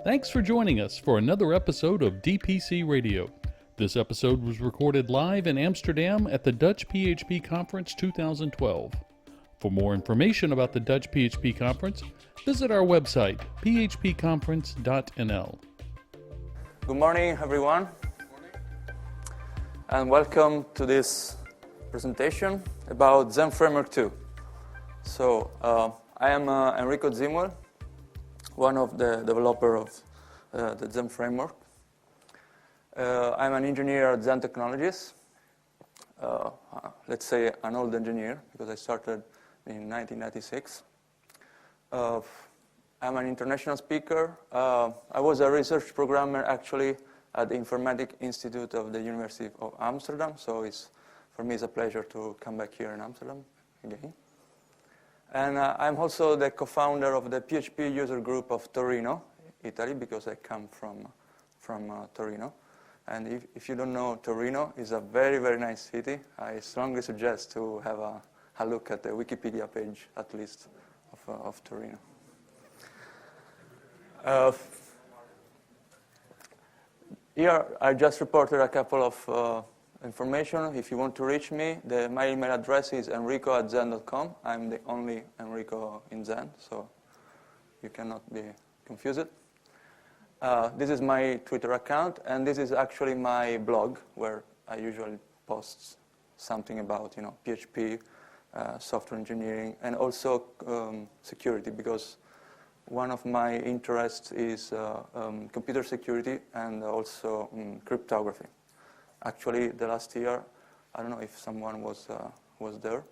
Thanks for joining us for another episode of DPC Radio. This episode was recorded live in Amsterdam at the Dutch PHP Conference 2012. For more information about the Dutch PHP Conference, visit our website, phpconference.nl. Good morning, everyone. Good morning. And welcome to this presentation about Zend Framework 2. So, I am Enrico Zimuel, one of the developers of the Zend Framework. I'm an engineer at Zend Technologies. Let's say an old engineer, because I started in 1996. I'm an international speaker. I was a research programmer, actually, at the Informatic Institute of the University of Amsterdam. So for me, it's a pleasure to come back here in Amsterdam again. And I'm also the co-founder of the PHP user group of Torino, Italy, because I come from Torino. And if you don't know, Torino is a very, very nice city. I strongly suggest to have a look at the Wikipedia page, at least, of Torino. Here, I just reported a couple of information. If you want to reach me, my email address is enrico@zend.com. I'm the only Enrico in Zend, so you cannot be confused. This is my Twitter account, and this is actually my blog, where I usually post something about, PHP, software engineering, and also security, because one of my interests is computer security and also cryptography. Actually, the last year, I don't know if someone was there.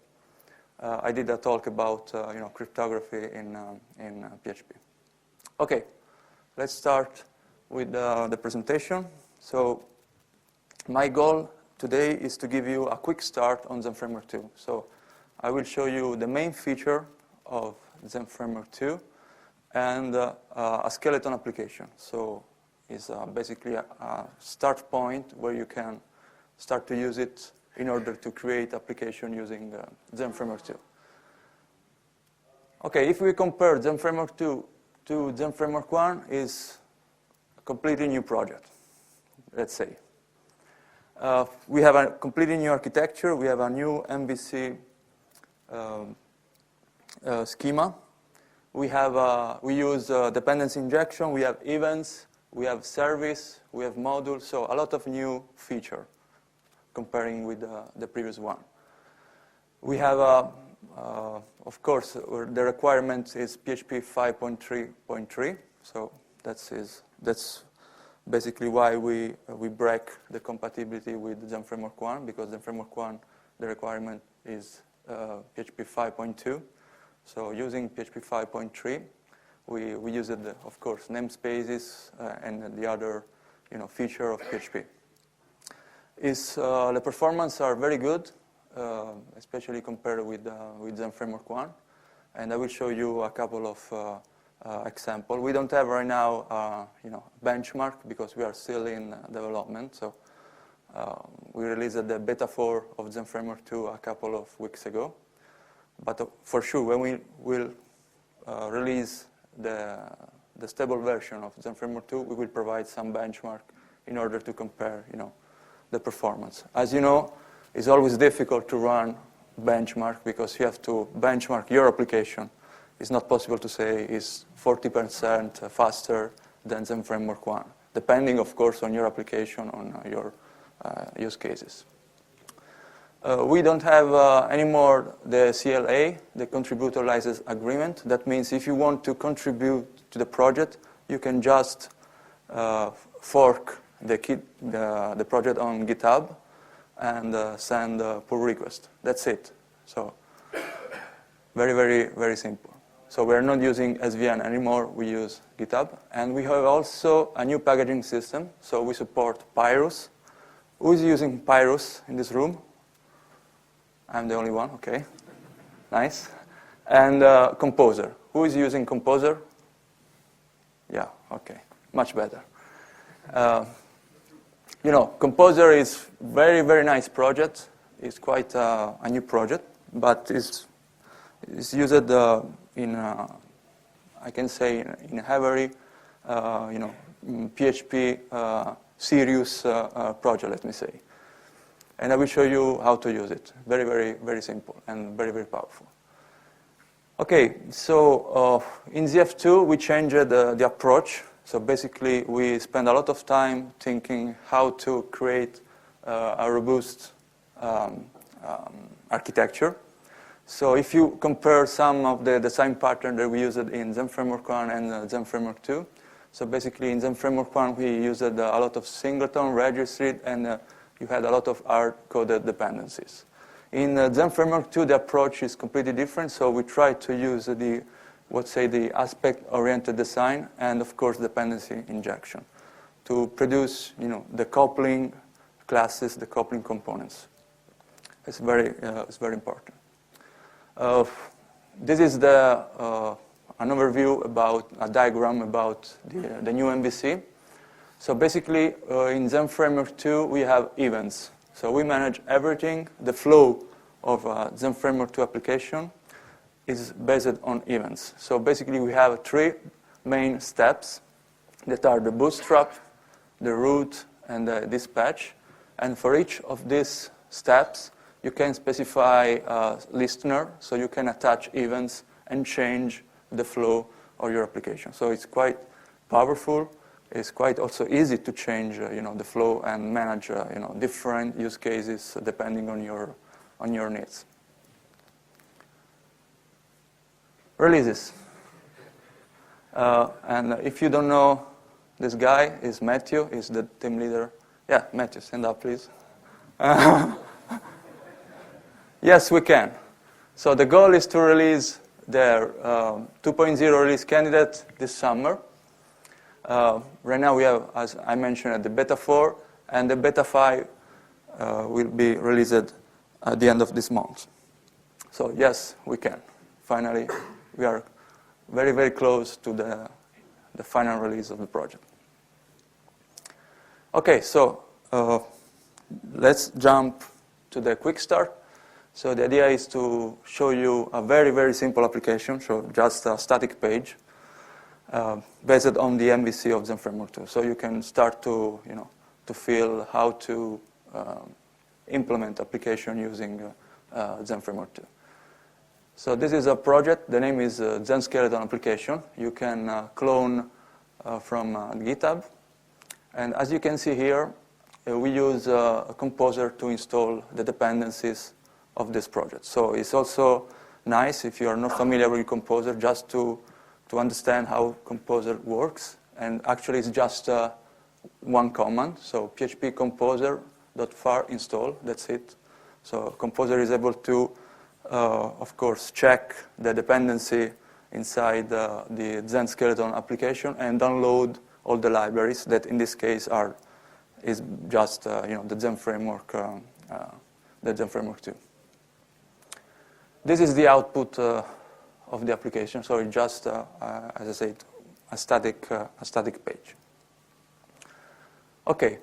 I did a talk about cryptography in PHP. Okay, let's start with the presentation. So, my goal today is to give you a quick start on Zend Framework 2. So, I will show you the main feature of Zend Framework 2 and a skeleton application. So, is basically a start point where you can start to use it in order to create application using Zend Framework 2. Okay, if we compare Zend Framework 2 to Zend Framework 1, is a completely new project, let's say. We have a completely new architecture. We have a new MVC schema. We use dependency injection. We have events. We have service, we have modules, so a lot of new feature comparing with the previous one. We have, of course, the requirement is PHP 5.3.3, so that's basically why we break the compatibility with Zend Framework 1, because Zend Framework 1, the requirement is PHP 5.2. So using PHP 5.3, we use it, of course, namespaces and the other, feature of PHP. The performance are very good, especially compared with Zend Framework 1, and I will show you a couple of examples. We don't have right now, benchmark because we are still in development. So we released the beta 4 of Zend Framework 2 a couple of weeks ago, but for sure, when we will release the stable version of Zend Framework 2, we will provide some benchmark in order to compare, the performance. As you know, it's always difficult to run benchmark because you have to benchmark your application. It's not possible to say it's 40% faster than Zend Framework 1, depending, of course, on your application, on your use cases. We don't have anymore the CLA, the Contributor License Agreement. That means if you want to contribute to the project, you can just fork the project on GitHub and send a pull request. That's it. So very, very, very simple. So we're not using SVN anymore. We use GitHub. And we have also a new packaging system. So we support Pyrus. Who is using Pyrus in this room? I'm the only one, okay. Nice. And Composer. Who is using Composer? Yeah, okay. Much better. Composer is very, very nice project. It's quite a new project, but it's used in, I can say, in every PHP serious project, let me say. And I will show you how to use it. Very, very, very simple and very, very powerful. Okay, so in ZF2 we changed the approach. So basically we spend a lot of time thinking how to create a robust architecture. So if you compare some of the design patterns that we used in Zend Framework 1 and Zend Framework 2, so basically in Zend Framework 1 we used a lot of singleton registry, and you had a lot of hard-coded dependencies. In Zend Framework 2 the approach is completely different, so we try to use the aspect-oriented design and of course dependency injection to produce the coupling classes, the coupling components. It's very important. This is an overview about a diagram about the new MVC. So basically, in Zend Framework 2, we have events. So we manage everything. The flow of Zend Framework 2 application is based on events. So basically, we have 3 main steps that are the bootstrap, the root, and the dispatch. And for each of these steps, you can specify a listener, so you can attach events and change the flow of your application. So it's quite powerful. It's quite also easy to change, the flow and manage, different use cases depending on your needs. Releases. And if you don't know, this guy is Matthew. He's the team leader. Yeah, Matthew, stand up, please. Yes, we can. So the goal is to release their 2.0 release candidate this summer. Right now we have, as I mentioned, the beta 4, and the beta 5 will be released at the end of this month. So yes, we can. Finally, we are very, very close to the final release of the project. Okay, so let's jump to the quick start. So the idea is to show you a very, very simple application, so just a static page based on the MVC of Zend Framework 2. So you can start to, to feel how to implement application using Zend Framework 2. So this is a project. The name is Zend Skeleton Application. You can clone from GitHub. And as you can see here, we use a composer to install the dependencies of this project. So it's also nice, if you are not familiar with Composer, just to understand how Composer works. And actually it's just one command, so php composer.var install, that's it. So Composer is able to, of course, check the dependency inside the Zend Skeleton application and download all the libraries that in this case is just the Zend Framework, Framework 2. This is the output of the application, so it's just, as I said, a static page. Okay,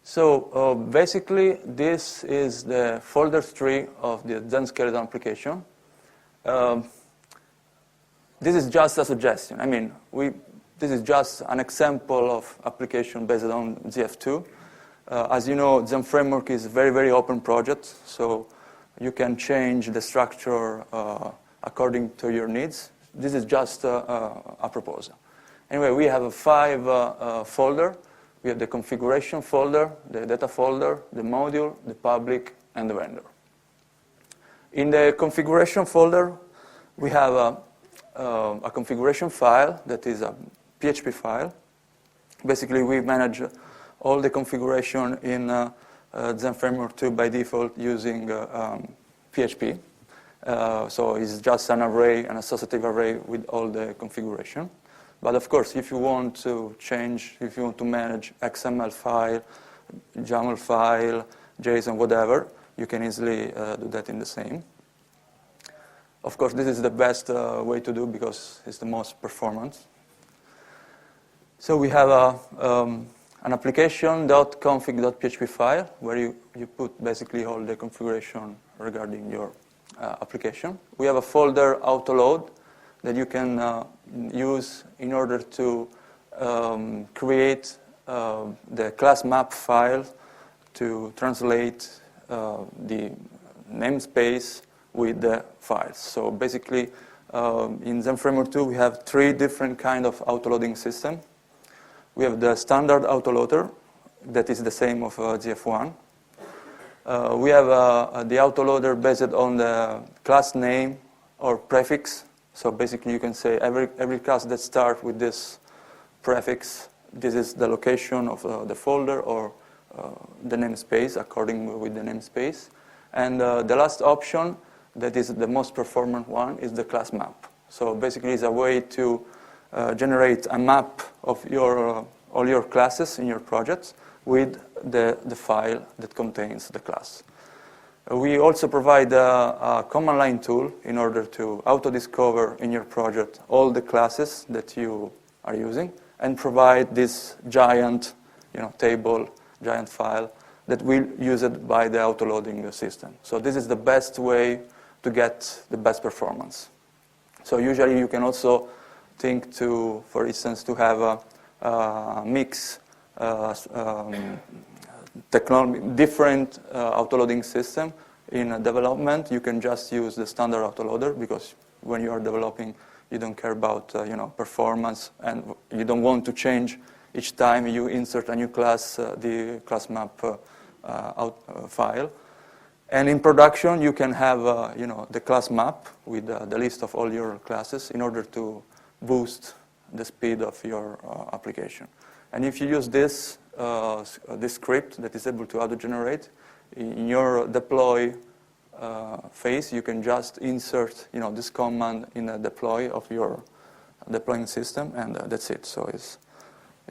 so basically this is the folder tree of the Zend Skeleton application. This is just a suggestion. I mean, this is just an example of application based on ZF2. As you know, Zend Framework is a very, very open project, so you can change the structure according to your needs. This is just a proposal. Anyway, we have a 5 folder. We have the configuration folder, the data folder, the module, the public, and the vendor. In the configuration folder, we have a configuration file that is a PHP file. Basically, we manage all the configuration in Zend Framework 2 by default using PHP. So it's just an array, an associative array with all the configuration. But of course, if you want to change, if you want to manage XML file, YAML file, JSON, whatever, you can easily do that in the same. Of course, this is the best way to do because it's the most performance. So we have an application.config.php file where you put basically all the configuration regarding your application. We have a folder autoload that you can use in order to create the class map file to translate the namespace with the files. So basically, in Zend Framework 2, we have 3 different kind of autoloading system. We have the standard autoloader, that is the same of ZF1. We have the autoloader based on the class name or prefix. So basically, you can say every class that starts with this prefix, this is the location of the folder or the namespace, according with the namespace. And the last option, that is the most performant one, is the class map. So basically, it's a way to generate a map of all your classes in your project with the file that contains the class. We also provide a command line tool in order to auto-discover in your project all the classes that you are using and provide this giant table, giant file that will use it by the auto-loading system. So this is the best way to get the best performance. So usually you can also think to, for instance, to have a mix different autoloading system. In development, you can just use the standard autoloader because when you are developing, you don't care about performance and you don't want to change each time you insert a new class, the class map file. And in production, you can have the class map with the list of all your classes in order to boost the speed of your application. And if you use this script that is able to auto-generate, in your deploy phase, you can just insert this command in a deploy of your deploying system, and that's it. So it's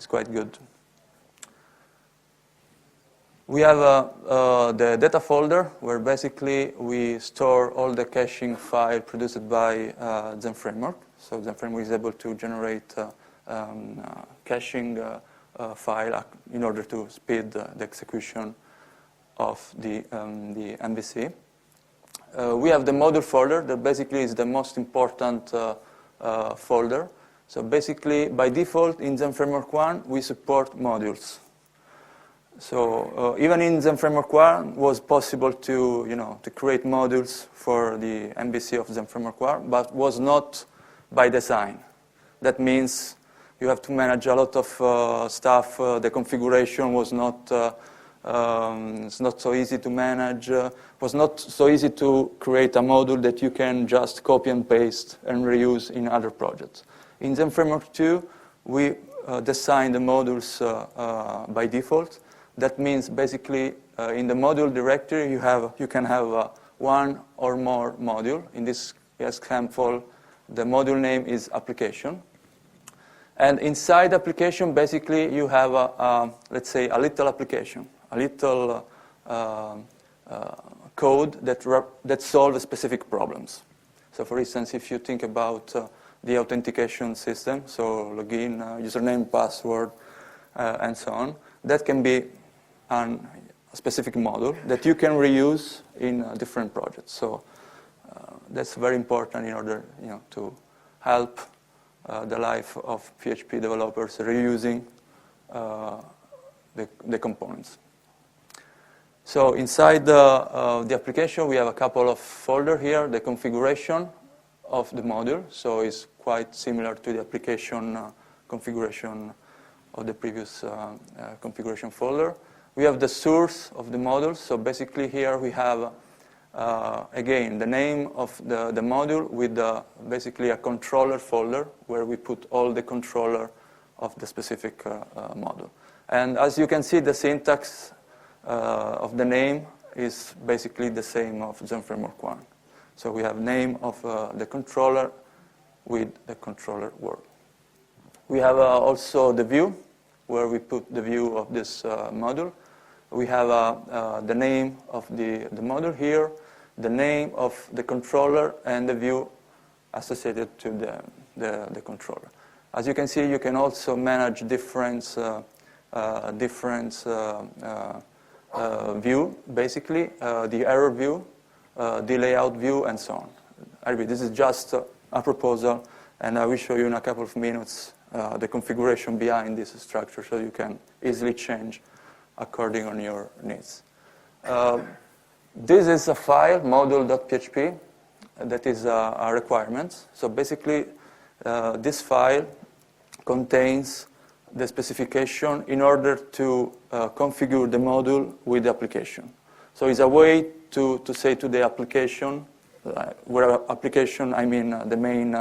quite good. We have the data folder where basically we store all the caching file produced by Zend Framework. So Zend Framework is able to generate caching file in order to speed the execution of the MVC. We have the module folder that basically is the most important folder. So basically, by default, in Zend Framework 1, we support modules. So even in Zend Framework 1, it was possible to create modules for the MVC of Zend Framework 1, but was not by design. That means you have to manage a lot of stuff. The configuration was not it's not so easy to manage. It was not so easy to create a module that you can just copy and paste and reuse in other projects. In Zend Framework 2, we design the modules by default. That means basically in the module directory you can have one or more module. In this example, the module name is application. And inside application, basically you have let's say a little application, a little code that solves specific problems. So for instance, if you think about the authentication system, so login, username, password, and so on, that can be a specific module that you can reuse in different projects. So that's very important in order to help the life of PHP developers reusing the components. So inside the application, we have a couple of folders here. The configuration of the module, so it's quite similar to the application configuration of the previous configuration folder. We have the source of the module. So basically here we have, again, the name of the module with basically a controller folder where we put all the controller of the specific module. And as you can see, the syntax of the name is basically the same of Zend Framework 1. So we have name of the controller with the controller word. We have also the view, where we put the view of this module. We have the name of the module here, the name of the controller, and the view associated to the controller. As you can see, you can also manage different view, basically, the error view, the layout view, and so on. Anyway, this is just a proposal, and I will show you in a couple of minutes the configuration behind this structure, so you can easily change according on your needs. This is a file, module.php, that is a requirement. So basically, this file contains the specification in order to configure the module with the application. So it's a way to say to the application, where application I mean the main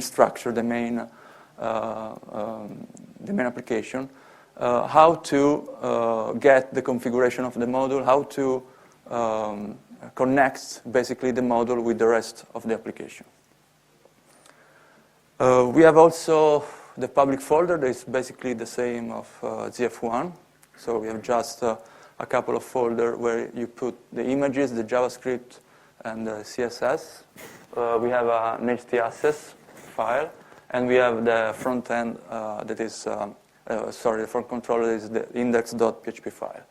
structure, the main application, how to get the configuration of the module, how to connect basically the module with the rest of the application. We have also the public folder that is basically the same of ZF1. So we have just a couple of folders where you put the images, the JavaScript, and the CSS. We have an HTAccess file, and we have the front end that is, the front controller is the index.php file.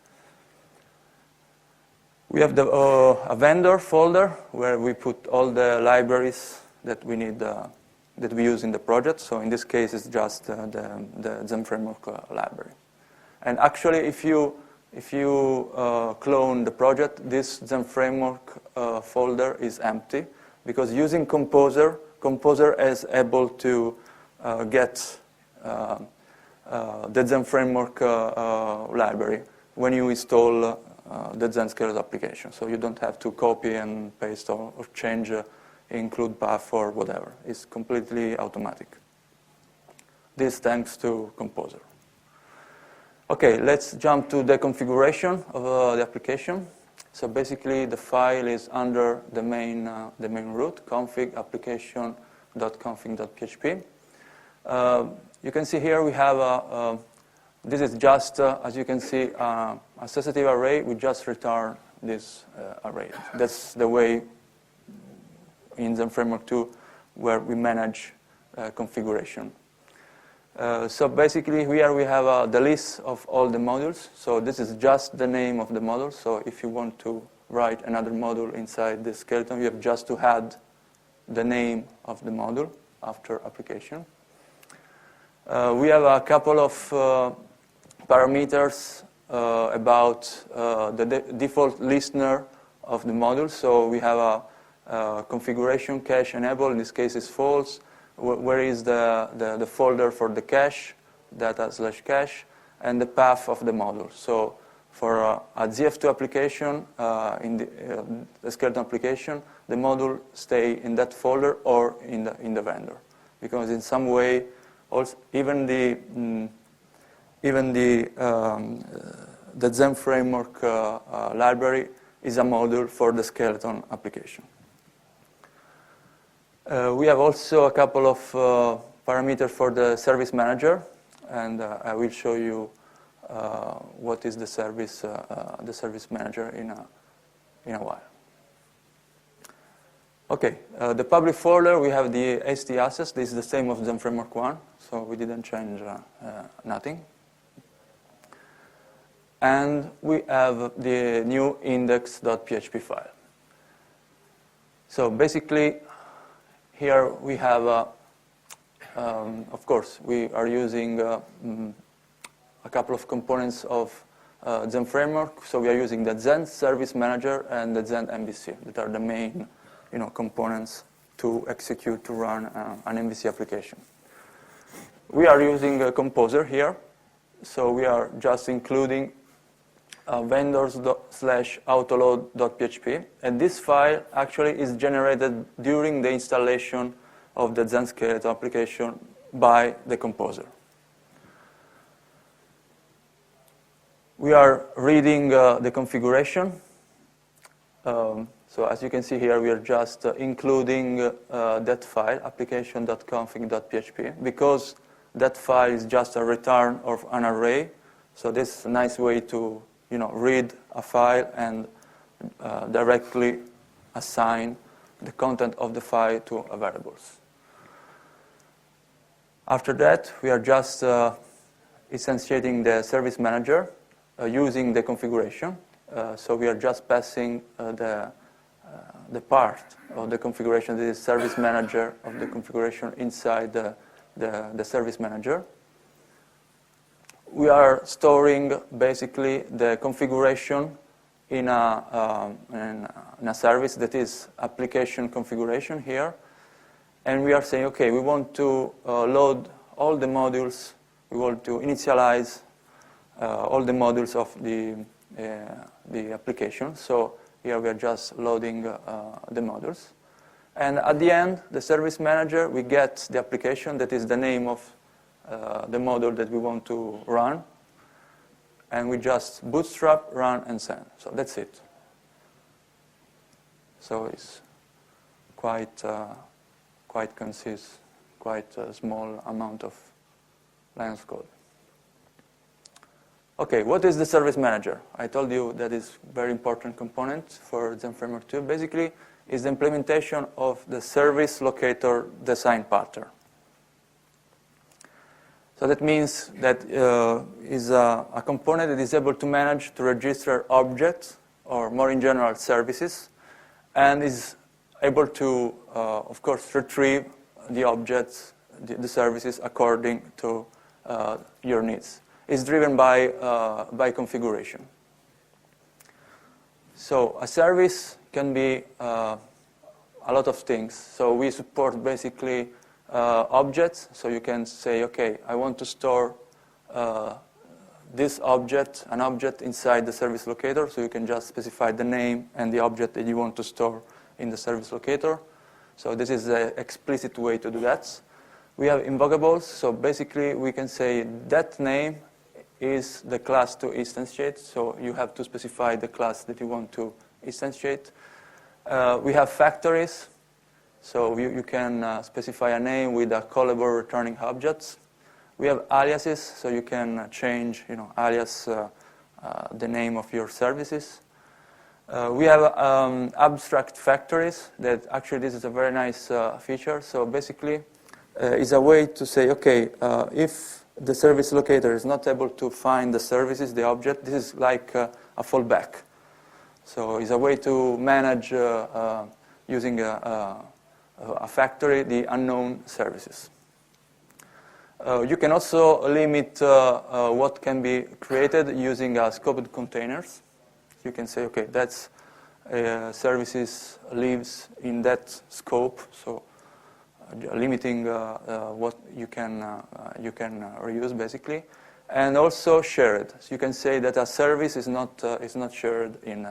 We have a vendor folder where we put all the libraries that we need, that we use in the project. So in this case, it's just the Zend Framework library. And actually, if you clone the project, this Zend Framework folder is empty, because using Composer is able to get the Zend Framework library when you install the Zend Scalers application. So you don't have to copy and paste or change include path or whatever. It's completely automatic. This thanks to Composer. Okay, let's jump to the configuration of the application. So basically, the file is under the main root, config application.config.php. You can see here we have this is just, as you can see, associative array. We just return this array. That's the way in Zend Framework 2 where we manage configuration. So basically here we have the list of all the modules. So this is just the name of the module. So if you want to write another module inside the skeleton, you have just to add the name of the module after application. We have a couple of parameters about the default listener of the module. So we have a configuration cache enable. In this case, is false. Where is the folder for the cache, data/cache, and the path of the module. So for a ZF2 application, in the skeleton application, the module stay in that folder or in the vendor, because in some way, also even the Zend Framework library is a module for the skeleton application. We have also a couple of parameters for the service manager, and I will show you what is the service manager in a while. Okay, the public folder, we have the HTAccess. This is the same of Zend Framework 1, so we didn't change nothing. And we have the new index.php file. So basically, here we have, of course, we are using a couple of components of Zend Framework. So we are using the Zend Service Manager and the Zend MVC that are the main, components to execute, to run an MVC application. We are using a Composer here. So we are just including vendors/autoload.php, and this file actually is generated during the installation of the Zend Skeleton application by the Composer. We are reading the configuration. So as you can see here, we are just including that file, application.config.php, because that file is just a return of an array. So this is a nice way to read a file and directly assign the content of the file to variables. After that, we are just instantiating the service manager using the configuration. So we are just passing the part of the configuration, the service manager of the configuration inside the the service manager. We are storing basically the configuration in a service that is application configuration here. And we are saying, okay, we want to load all the modules. We want to initialize all the modules of the application. So here we are just loading the modules. And at the end, the service manager, we get the application that is the name of the module that we want to run. And we just bootstrap, run, and send. So that's it. So it's quite concise, quite a small amount of lines of code. Okay, what is the service manager? I told you that is a very important component for Zend Framework 2. Basically, is the implementation of the service locator design pattern. So that means that is a component that is able to manage to register objects, or more in general, services, and is able to, of course, retrieve the objects, the services, according to your needs. It's driven by configuration. So a service can be a lot of things. So we support basically objects. So you can say, okay, I want to store this object, an object inside the service locator. So you can just specify the name and the object that you want to store in the service locator. So this is the explicit way to do that. We have invocables. So basically, we can say that name is the class to instantiate. So you have to specify the class that you want to instantiate. We have factories. So you can specify a name with a callable returning objects. We have aliases. So you can change, alias the name of your services. We have abstract factories. That actually this is a very nice feature. So basically, is a way to say, okay, if the service locator is not able to find the services, the object, this is like a fallback. So it's a way to manage using a factory the unknown services. You can also limit what can be created using scoped containers. You can say, okay, that's services lives in that scope, so limiting what you can reuse basically, and also shared. So you can say that a service is not shared in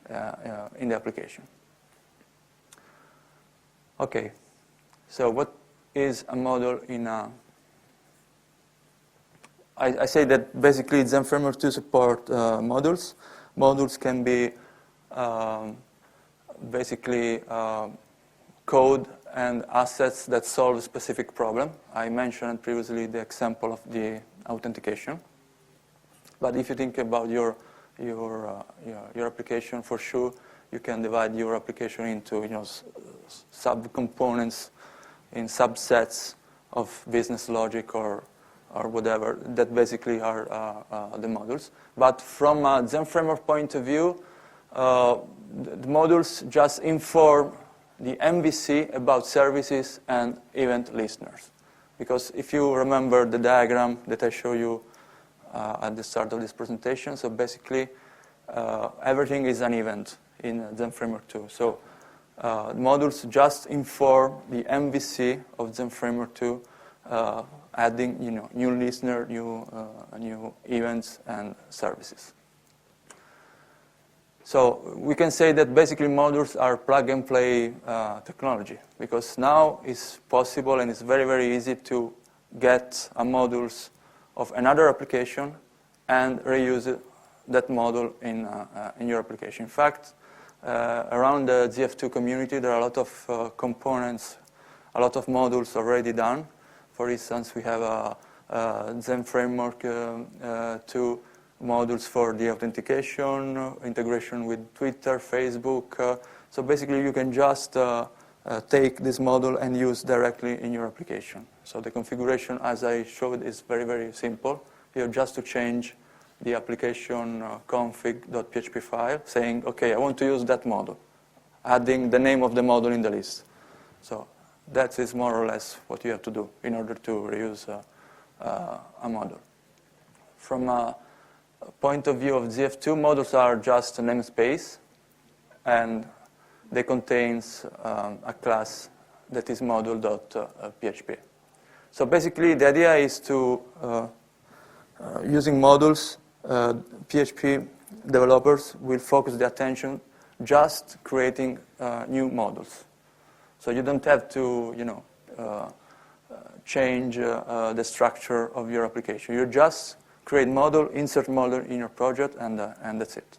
the application. Okay, so what is a module in a? I say that basically Zend Framework 2 support modules. Modules can be basically code and assets that solve a specific problem. I mentioned previously the example of the authentication. But if you think about your application, for sure, you can divide your application into sub-components in subsets of business logic or whatever that basically are the modules. But from a Zend Framework point of view, the modules just inform the MVC about services and event listeners. Because if you remember the diagram that I showed you at the start of this presentation, so basically everything is an event in Zend Framework 2. So the modules just inform the MVC of Zend Framework 2, adding new listener, new events and services. So we can say that basically modules are plug-and-play technology, because now it's possible and it's very, very easy to get a modules of another application and reuse that module in your application. In fact, around the ZF2 community, there are a lot of components, a lot of modules already done. For instance, we have a Zend Framework 2 modules for the authentication, integration with Twitter, Facebook. So basically, you can just take this module and use directly in your application. So the configuration, as I showed, is very, very simple. You have just to change the application config.php file, saying, okay, I want to use that module, adding the name of the module in the list. So that is more or less what you have to do in order to reuse a model. From a point of view of ZF2, modules are just a namespace, and they contain a class that is module.php. So basically, the idea is to, using modules, PHP developers will focus their attention just creating new modules. So you don't have to, change the structure of your application. You just create module, insert module in your project, and that's it.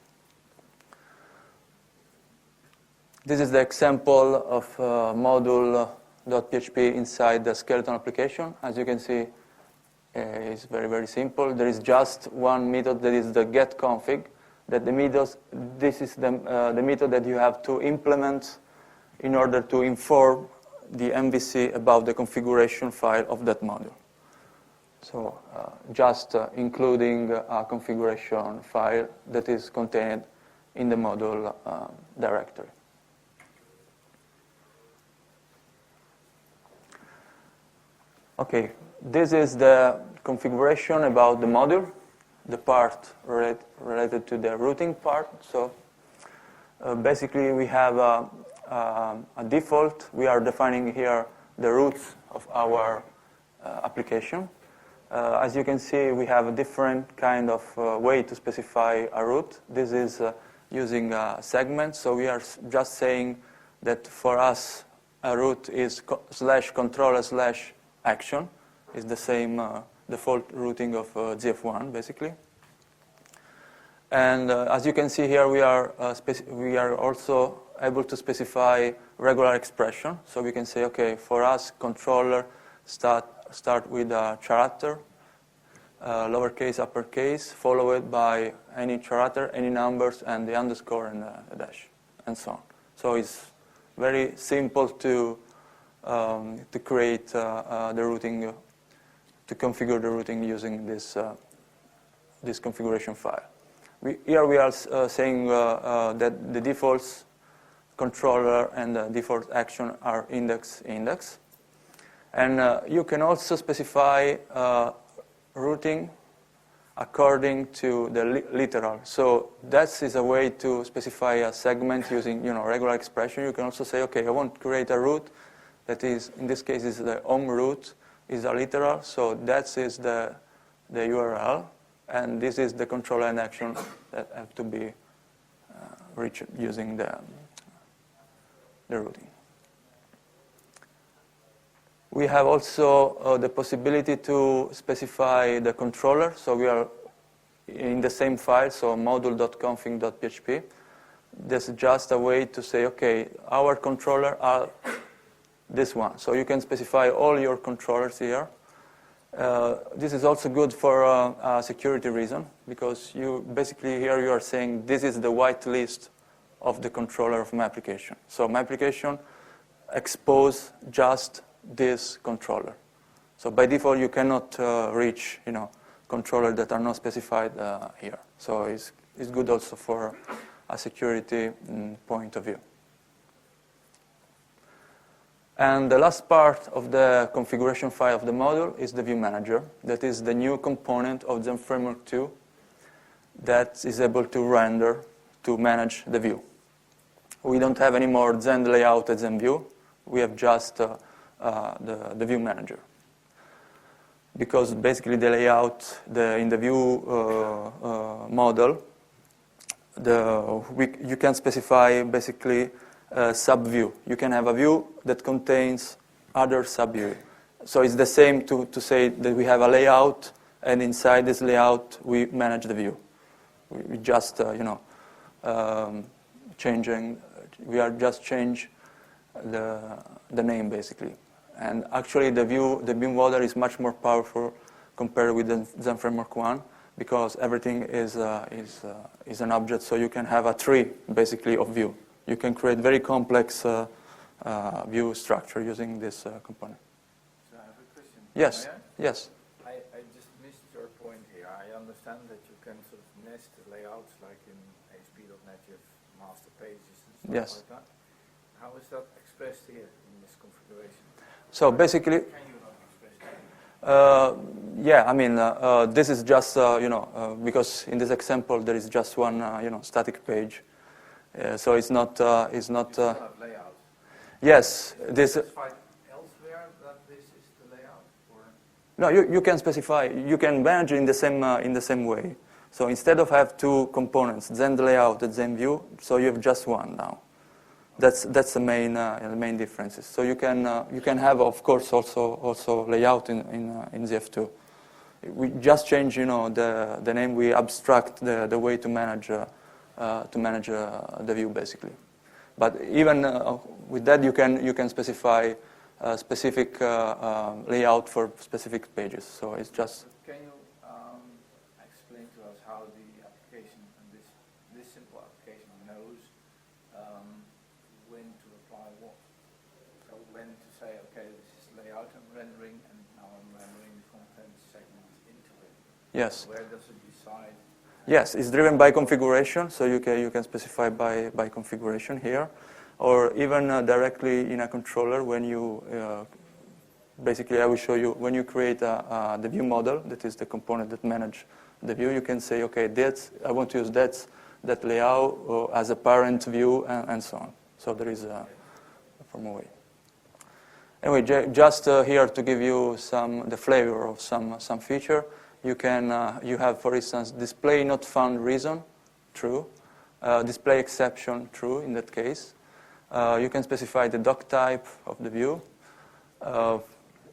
This is the example of module.php inside the skeleton application. As you can see, it's very, very simple. There is just one method that is the getConfig. This is the method that you have to implement in order to inform the MVC about the configuration file of that module. So just including a configuration file that is contained in the module directory. Okay, this is the configuration about the module, the part related to the routing part. So basically we have a default. We are defining here the roots of our application. As you can see, we have a different kind of way to specify a root. This is using a segment. So we are just saying that for us, a root is /controller/action. It's the same default routing of ZF1, basically. And as you can see here, we are also able to specify regular expression. So we can say, okay, for us, controller start with a character, lowercase, uppercase, followed by any character, any numbers, and the underscore and the dash, and so on. So it's very simple to create the routing, to configure the routing using this configuration file. Here we are saying that the defaults controller and the default action are index. And you can also specify routing according to the literal. So that is a way to specify a segment using regular expression. You can also say, okay, I want to create a route that is, in this case, is the home route, is a literal. So that is the URL. And this is the controller and action that have to be reached using the routing. We have also the possibility to specify the controller. So we are in the same file, so module.config.php. This is just a way to say, okay, our controller are this one. So you can specify all your controllers here. This is also good for a security reason, because basically here you are saying this is the whitelist of the controller of my application. So my application expose just this controller. So by default you cannot reach controllers that are not specified here. So it's good also for a security point of view. And the last part of the configuration file of the module is the view manager. That is the new component of Zend Framework 2 that is able to render, to manage the view. We don't have any more Zend layout and Zend view. We have just the view manager. Because basically the layout in the view model, you can specify basically sub-view. You can have a view that contains other sub-view. So it's the same to say that we have a layout, and inside this layout we manage the view. We just change the name basically. And actually the view model is much more powerful compared with the Zend Framework 1, because everything is an object. So you can have a tree basically of view. You can create very complex view structure using this component. So I have a question. Yes. Yes. I just missed your point here. I understand that you can sort of nest layouts like in ASP.NET, you have master pages and stuff Yes. like that. How is that expressed here in this configuration? So basically, Can you not express it? yeah, I mean, this is just, because in this example there is just one, static page. So it's not. You still have layout. Yes, this. Specified elsewhere that this is the layout, or? No, you can specify. You can manage in the same way. So instead of have two components, Zend layout and Zend view, so you have just one now. That's the main differences. So you can have, of course, also layout in ZF2. We just change the name. We abstract the way to manage the view basically. But even with that, you can specify a specific layout for specific pages. So it's just. Can you explain to us how the application and this simple application knows when to apply what? So when to say, okay, this is layout I'm rendering, and now I'm rendering the content segment into it. Yes. Where does it decide? Yes, it's driven by configuration, so you can specify by configuration here, or even directly in a controller when you, basically I will show you, when you create the view model, that is the component that manages the view, you can say, okay, I want to use that layout as a parent view, and so on. So there is from a way. Anyway, just here to give you the flavor of some feature. You have, for instance, display not found reason, true. Display exception, true in that case. You can specify the doc type of the view.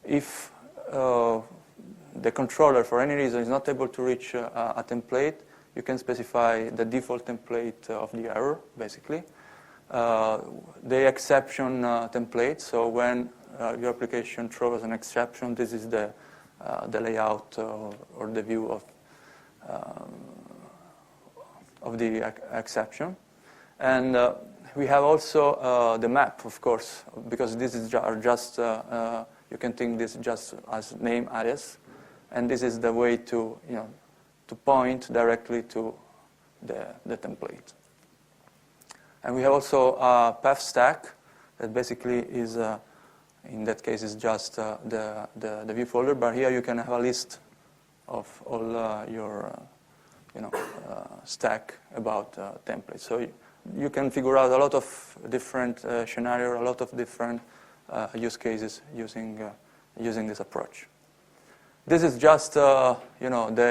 If the controller, for any reason, is not able to reach a template, you can specify the default template of the error, basically. The exception template, so when your application throws an exception, this is the layout or the view of the exception. And we have also the map, of course, because this is just, you can think this just as name alias, and this is the way to point directly to the template. And we have also a path stack that basically is, in that case, is just the view folder. But here you can have a list of all your stack about templates. So you can figure out a lot of different scenarios, a lot of different use cases using this approach. This is just the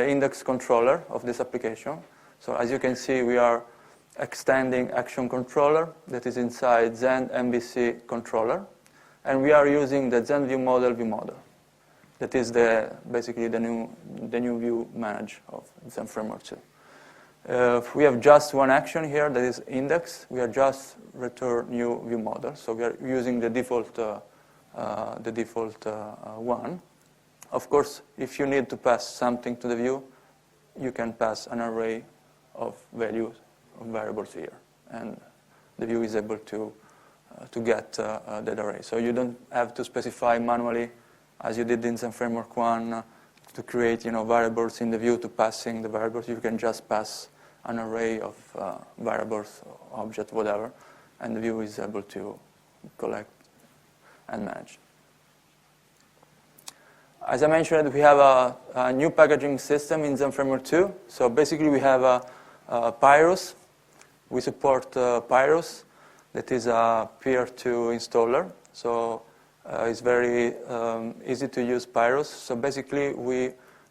index controller of this application. So as you can see, we are extending action controller that is inside Zend MVC controller, and we are using the Zend view model. That is basically the new view manage of Zend Framework 2. We have just one action here that is index. We are just return new view model, so we are using the default one. Of course, if you need to pass something to the view, you can pass an array of values of variables here, and the view is able to get that array. So you don't have to specify manually, as you did in Zend Framework 1, to create variables in the view to passing the variables. You can just pass an array of variables, object, whatever, and the view is able to collect and manage. As I mentioned, we have a new packaging system in Zend Framework 2. So basically we have Pyrus. We support Pyrus. That is a peer-to installer. So it's very easy to use Pyrus. So basically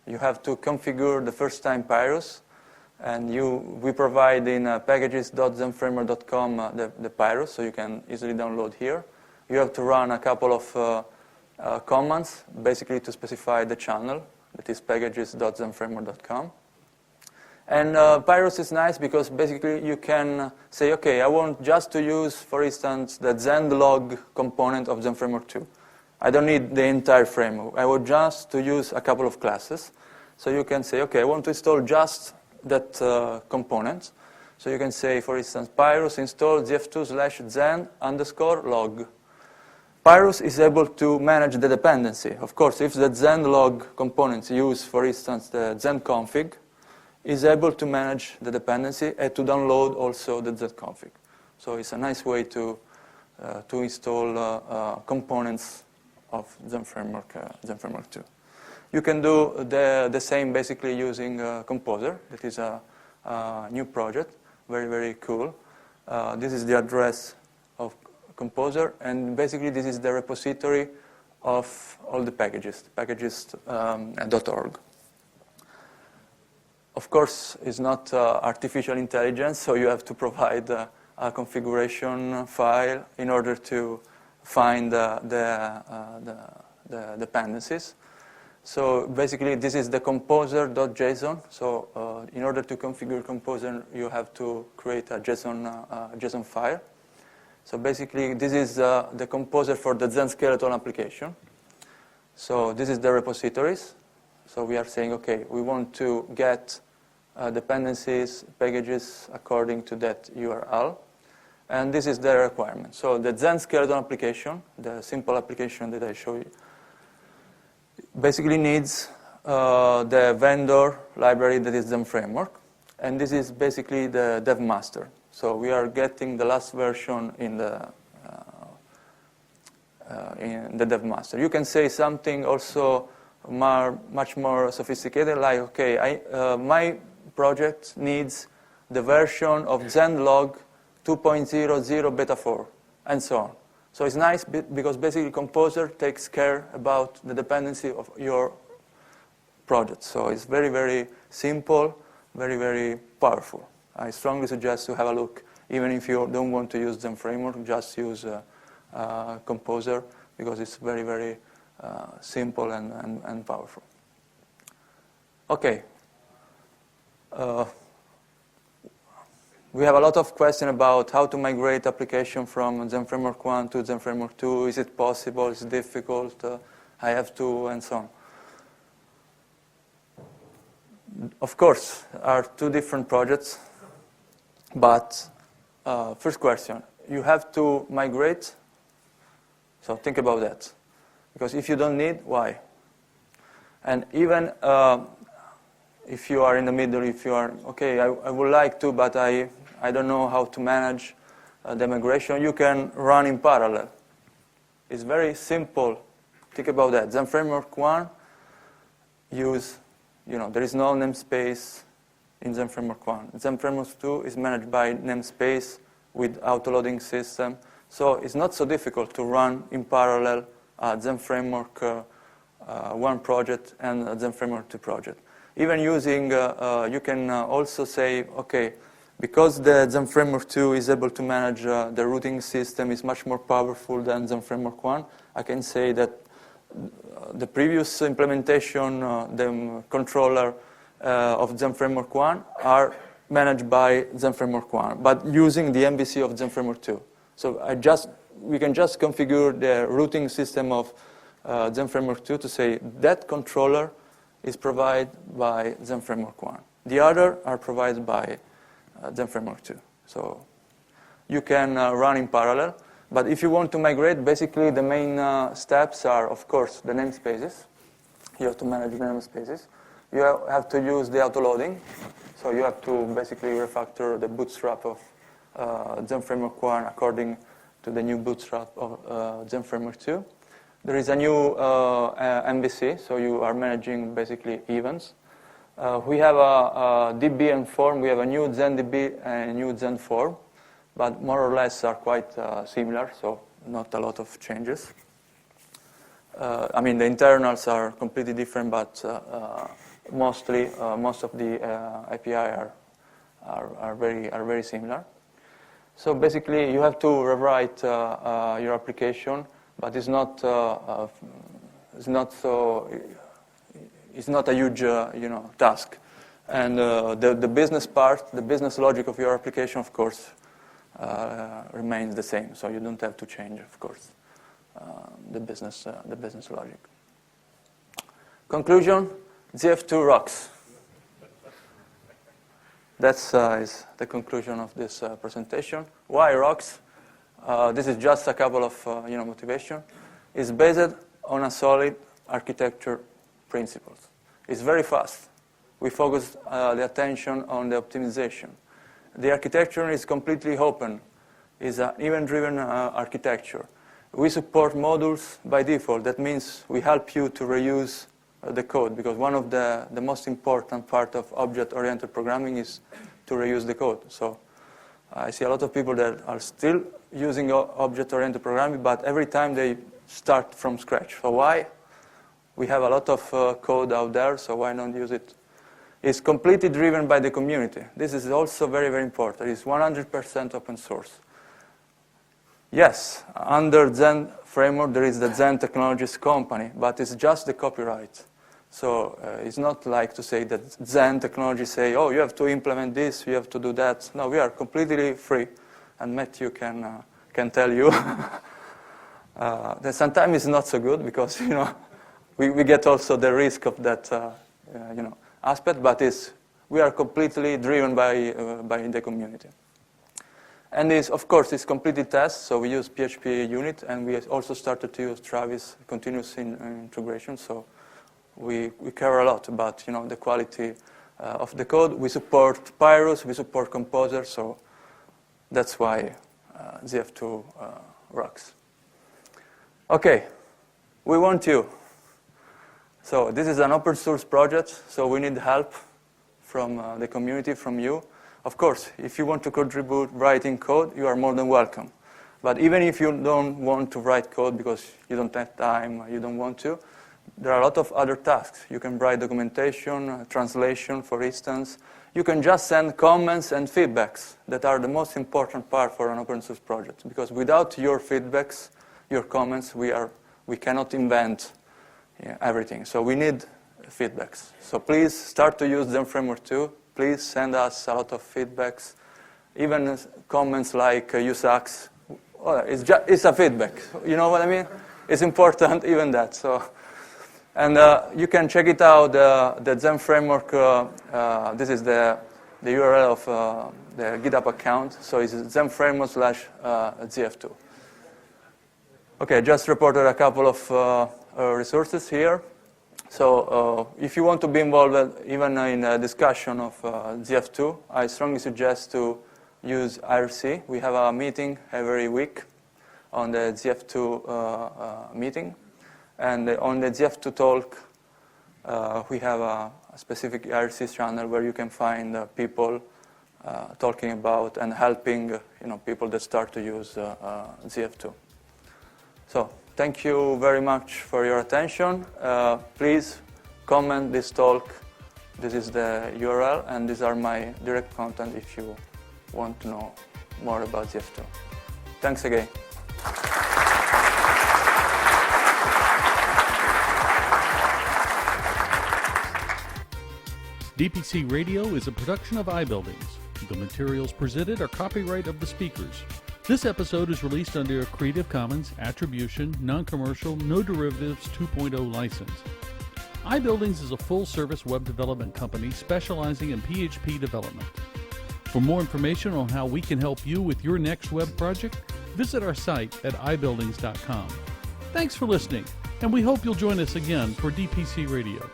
you have to configure the first time Pyrus, and we provide in packages.zendframework.com the Pyrus, so you can easily download here. You have to run a couple of commands, basically to specify the channel, that is packages.zendframework.com. And Pyrus is nice because basically you can say, okay, I want just to use, for instance, the Zend log component of Zend Framework 2. I don't need the entire framework. I want just to use a couple of classes. So you can say, okay, I want to install just that component. So you can say, for instance, Pyrus install zf2/zend_log. Pyrus is able to manage the dependency. Of course, if the Zend log components use, for instance, the Zend config, is able to manage the dependency and to download also the Zend config. So it's a nice way to to install components of Zend Framework 2. You can do the same basically using Composer. That is a new project, very, very cool. This is the address of Composer, and basically this is the repository of all the packages, packages.org. Of course, it's not artificial intelligence, so you have to provide a configuration file in order to find the dependencies. So basically, this is the composer.json. So in order to configure Composer, you have to create a JSON file. So basically, this is the Composer for the Zend skeleton application. So this is the repositories. So we are saying, okay, we want to get dependencies, packages according to that URL. And this is the requirement. So the Zend skeleton application, the simple application that I show you, basically needs the vendor library that is Zend Framework. And this is basically the dev master. So we are getting the last version in the dev master. You can say something also much more sophisticated, like, okay, my project needs the version of Zenlog 2.00 beta 4, and so on. So it's nice because basically Composer takes care about the dependency of your project. So it's very, very simple, very, very powerful. I strongly suggest to have a look. Even if you don't want to use Zend Framework, just use Composer, because it's very, very simple and powerful. Okay. We have a lot of questions about how to migrate application from Zend Framework 1 to Zend Framework 2. Is it possible? Is it difficult? I have to, and so on. Of course, are two different projects. But first question, you have to migrate. So think about that. Because if you don't need, why? And even if you are in the middle, if you are, okay, I would like to, but I don't know how to manage the migration, you can run in parallel. It's very simple. Think about that. Zend Framework 1, there is no namespace in Zend Framework 1. Zend Framework 2 is managed by namespace with autoloading system. So it's not so difficult to run in parallel Zend Framework 1 project and Zend Framework 2 project. Even using, you can also say, okay, because the Zend Framework 2 is able to manage the routing system, is much more powerful than Zend Framework 1, I can say that the previous implementation, the controller of Zend Framework 1 are managed by Zend Framework 1, but using the MVC of Zend Framework 2. So we can just configure the routing system of Zend Framework 2 to say that controller is provided by Zend Framework 1. The other are provided by Zend Framework 2. So you can run in parallel. But if you want to migrate, basically the main steps are, of course, the namespaces. You have to manage the namespaces. You have to use the autoloading. So you have to basically refactor the bootstrap of Zend Framework 1 according to the new bootstrap of Zend Framework 2. There is a new MVC, so you are managing basically events. We have a DB and form. We have a new ZendDB and a new Zend form, but more or less are quite similar, so not a lot of changes. I mean, the internals are completely different, but most of the API are very similar. So basically, you have to rewrite your application, but it's not a huge task. And the business part, the business logic of your application, of course, remains the same. So you don't have to change, of course, the business logic. Conclusion: ZF2 rocks. That's is the conclusion of this presentation. Why rocks? This is just a couple of motivation. It's based on a solid architecture principles. It's very fast. We focus the attention on the optimization. The architecture is completely open. is an event-driven architecture. We support modules by default. That means we help you to reuse the code, because one of the most important part of object-oriented programming is to reuse the code. So I see a lot of people that are still using object-oriented programming, but every time they start from scratch. So why? We have a lot of code out there, so why not use it? It's completely driven by the community. This is also very, very important. It's 100% open source. Yes, under Zend Framework, there is the Zend Technologies company, but it's just the copyright. So it's not like to say that Zend Technologies say, oh, you have to implement this, you have to do that. No, we are completely free, and Matthew can tell you that sometimes it's not so good, because we get also the risk of that aspect, but we are completely driven by the community. And of course, it's completely test, so we use PHP unit, and we also started to use Travis continuous integration, so we care a lot about the quality of the code. We support Pyrus, we support Composer, so that's why ZF2 rocks. Okay, we want you. So this is an open source project, so we need help from the community, from you. Of course, if you want to contribute writing code, you are more than welcome. But even if you don't want to write code because you don't have time, you don't want to, there are a lot of other tasks. You can write documentation, translation, for instance. You can just send comments and feedbacks that are the most important part for an open source project. Because without your feedbacks, your comments, we cannot invent everything. So we need feedbacks. So please start to use Zend Framework 2. Please send us a lot of feedbacks. Even comments like you sucks. Well, it's a feedback. You know what I mean? It's important, even that. So. And you can check it out, the Zend Framework. This is the URL of the GitHub account. So it's Zend Framework /ZF2. Okay, just reported a couple of resources here. So if you want to be involved even in a discussion of ZF2, I strongly suggest to use IRC. We have a meeting every week on the ZF2 meeting. And on the ZF2 talk, we have a specific IRC channel where you can find people talking about and helping people that start to use ZF2. So thank you very much for your attention. Please comment this talk. This is the URL, and these are my direct contact if you want to know more about ZF2. Thanks again. DPC Radio is a production of iBuildings. The materials presented are copyright of the speakers. This episode is released under a Creative Commons Attribution, Non-Commercial, No Derivatives 2.0 license. iBuildings is a full-service web development company specializing in PHP development. For more information on how we can help you with your next web project, visit our site at ibuildings.com. Thanks for listening, and we hope you'll join us again for DPC Radio.